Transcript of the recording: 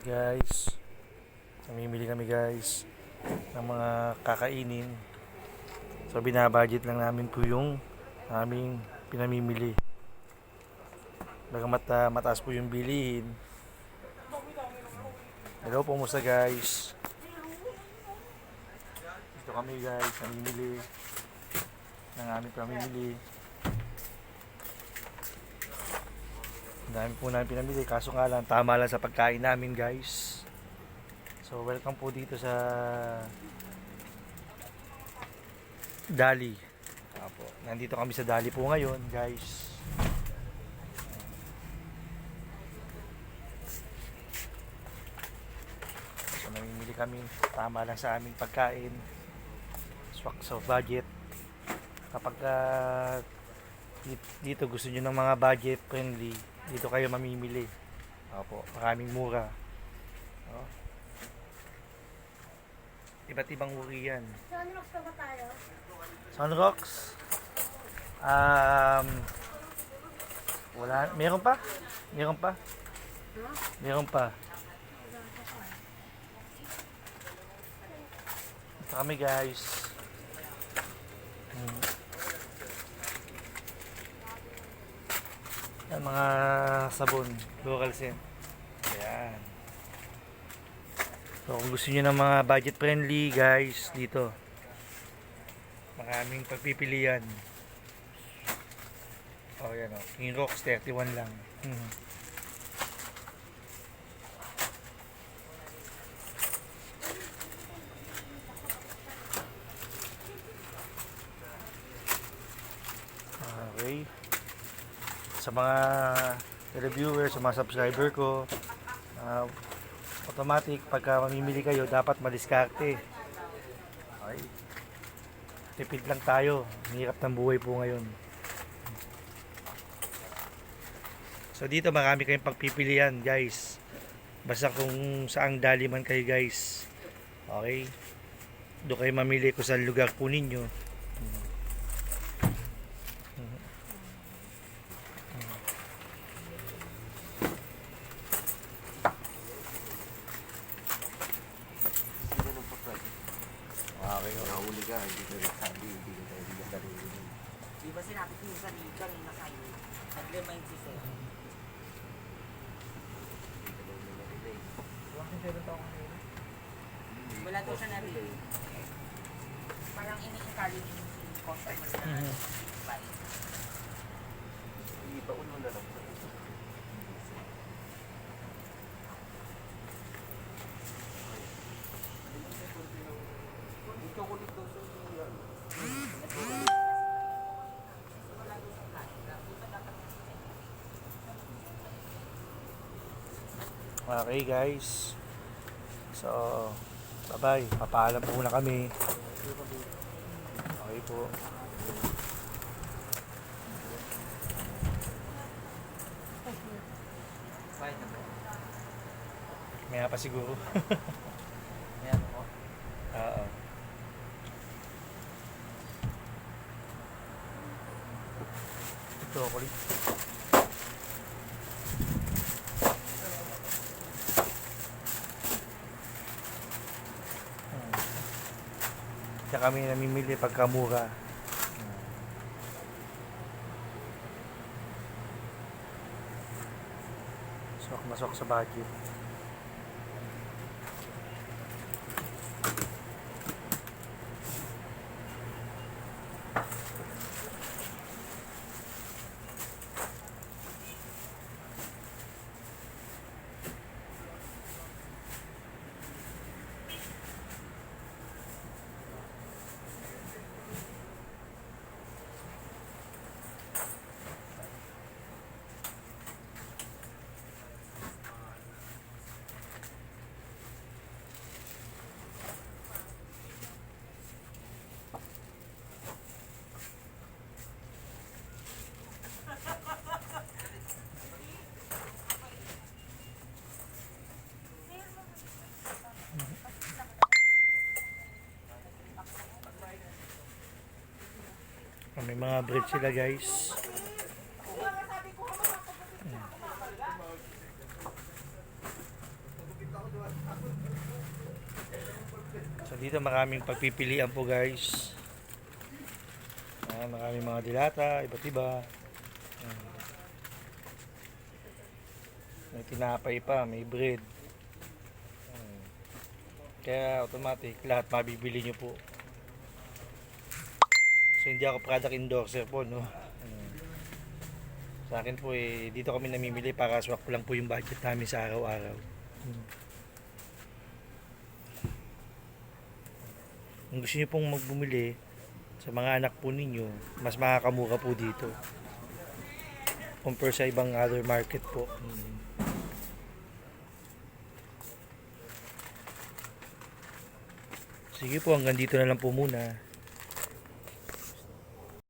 Guys, namimili kami guys ng mga kakainin. So binabudget lang namin po yung aming pinamimili. Bagamat mataas po yung bilihin. Hello po, musta guys? Dito kami guys, namimili ng aming pinamimili. Ang dami po namin pinamili, kaso nga lang tama lang sa pagkain namin guys. So welcome po dito sa Dali. Apo, nandito kami sa Dali po ngayon guys. So namimili kami, tama lang sa aming pagkain, swak sa budget. Kapag dito gusto nyo ng mga budget friendly, dito kayo mamimili. Opo, maraming mura. Oh. Iba't ibang uri yan. Sunrocks na ba tayo? Sunrocks? Wala. Meron pa? Meron pa? Huh? Meron pa. Ito kami guys. Yan, mga sabon. Local scent. Ayan. So kung gusto niyo ng mga budget friendly guys, dito. Maraming pagpipilian. Oh, yan oh. King Rocks 31 lang. Okay. Sa mga reviewers, sa mga subscriber ko, automatic pagka mamimili kayo dapat madiskarte. Okay. Tipid lang tayo. Hirap ng buhay po ngayon. So dito marami kayong pagpipilian guys. Basta kung saang dali man kayo guys. Okay. Doon kayo mamili kung saan lugar po ninyo. Okay. Nahuli ka, hindi ka rin sabi, hindi ka tayo darulin. Di ba sinabi ko yung kanina kayo, nag-remind si Sir. Hindi ka daw nila relay. Wala daw siya na-relay. Parang ini-encourage yung customer na buy. Hindi pa uno na lang. Ikaw kulit daw sa yan. Okay guys. So, bye-bye. Papaalam po muna kami. Okay po. Buy na po. Maya pa siguro. Ayan po. Oo. Ito ako rin. Kaya kami namimili pagka mura. Swak na swak sa budget. May mga bread sila guys. So dito maraming pagpipilian po guys. Maraming mga dilata, iba't iba. Ayan. May tinapay pa, may bread. Ayan. Kaya automatic lahat mabibili nyo po. So hindi ako product endorser po, no. Sa akin po dito kami namimili para swak ko lang po yung budget namin sa araw-araw. Kung gusto niyo pong magbumili sa mga anak po ninyo, mas makakamura po dito compare sa ibang other market po. Sige po, hanggang dito na lang po muna.